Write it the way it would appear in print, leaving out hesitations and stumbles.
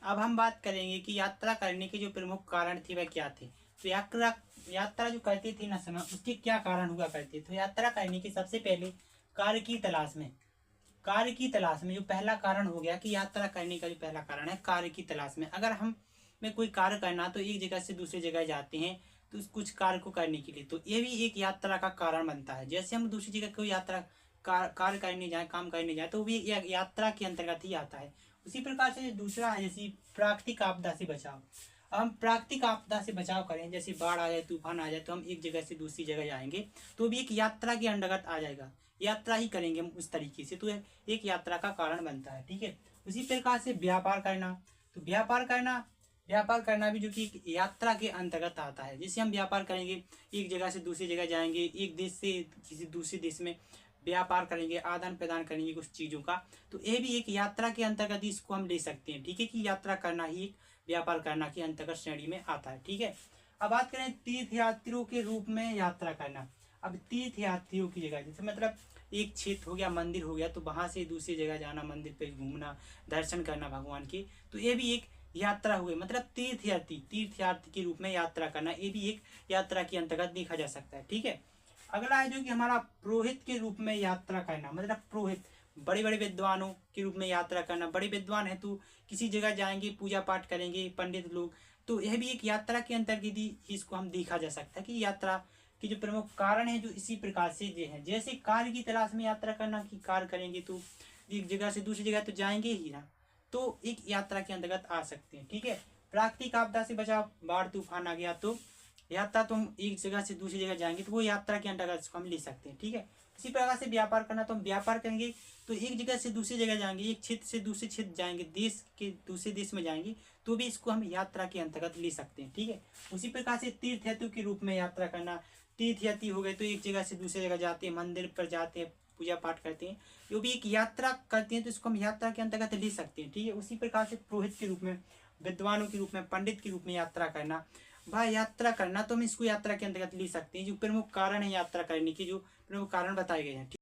अब हम बात करेंगे कि यात्रा करने के जो प्रमुख कारण थे वह क्या थे। तो यात्रा यात्रा जो करते थे ना समय, उसके क्या कारण हुआ करते। तो यात्रा करने के सबसे पहले कार्य की तलाश में, कार्य की तलाश में जो पहला कारण हो गया कि यात्रा करने का जो पहला कारण है कार्य की तलाश में। अगर हम में कोई कार्य करना तो एक जगह से दूसरी जगह जाते हैं तो कुछ कार्य को करने के लिए, तो ये भी एक यात्रा का कारण बनता है। जैसे हम दूसरी जगह कोई यात्रा कार्य करने जाए, काम करने जाए, तो वो भी एक यात्रा के अंतर्गत ही आता है। उसी प्रकार से दूसरा है जैसे प्राकृतिक आपदा से बचाव। हम प्राकृतिक आपदा से बचाव करें, जैसे बाढ़ आ जाए, तूफान आ जाए, तो हम एक जगह से दूसरी जगह जाएंगे तो भी एक यात्रा के अंतर्गत आ जाएगा, यात्रा ही करेंगे हम उस तरीके से, तो एक यात्रा का कारण बनता है। ठीक है। उसी प्रकार से व्यापार करना, तो व्यापार करना भी जो कि एक यात्रा के अंतर्गत आता है। जैसे हम व्यापार करेंगे, एक जगह से दूसरी जगह जाएंगे, एक देश से किसी दूसरे देश में व्यापार करेंगे, आदान प्रदान करेंगे कुछ चीज़ों का, तो ये भी एक यात्रा के अंतर्गत ही इसको हम ले सकते हैं। ठीक है, कि यात्रा करना ही एक व्यापार करना के अंतर्गत श्रेणी में आता है। ठीक है। अब बात करें तीर्थयात्रियों के रूप में यात्रा करना। अब तीर्थयात्रियों की जगह जैसे मतलब एक क्षेत्र हो गया, मंदिर हो गया, तो वहां से दूसरी जगह जाना, मंदिर पे घूमना, दर्शन करना भगवान के, तो ये भी एक यात्रा हुई। मतलब तीर्थयात्री के रूप में यात्रा करना, ये भी एक यात्रा के अंतर्गत देखा जा सकता है। ठीक है। अगला है जो कि हमारा पुरोहित के रूप में यात्रा करना। मतलब पुरोहित, बड़े बड़े विद्वानों के रूप में यात्रा करना। बड़े विद्वान है तो किसी जगह जाएंगे, पूजा पाठ करेंगे पंडित लोग, तो यह भी एक यात्रा के अंतर्गत ही इसको हम देखा जा सकता है कि यात्रा के जो प्रमुख कारण है जो इसी प्रकार से ये है। जैसे कार्य की तलाश में यात्रा करना, कि कार्य करेंगे तो एक जगह से दूसरी जगह तो जाएंगे ही ना, तो एक यात्रा के अंतर्गत आ सकते हैं। ठीक है। प्राकृतिक आपदा से बचाव, बाढ़ तूफान आ गया तो यात्रा तो हम एक जगह से दूसरी जगह जाएंगे तो वो यात्रा के अंतर्गत इसको हम ले सकते हैं। ठीक है। इसी प्रकार से व्यापार करना, तो हम व्यापार करेंगे तो एक जगह से दूसरी जगह जाएंगे, एक क्षेत्र से दूसरे क्षेत्र जाएंगे, देश के दूसरे देश में जाएंगे, तो भी इसको हम यात्रा के अंतर्गत ले सकते हैं। ठीक है। उसी प्रकार से तीर्थयात्री के रूप में यात्रा करना, तीर्थयात्री हो गए तो एक जगह से दूसरी जगह जाते हैं, मंदिर पर जाते हैं, पूजा पाठ करते हैं, जो भी एक यात्रा करते हैं तो इसको हम यात्रा के अंतर्गत ले सकते हैं। ठीक है। उसी प्रकार से पुरोहित के रूप में, विद्वानों के रूप में, पंडित के रूप में यात्रा करना, भाई यात्रा करना, तो हम इसको यात्रा के अंतर्गत ले सकते हैं। जो प्रमुख कारण है यात्रा करने के, जो प्रमुख कारण बताए गए हैं।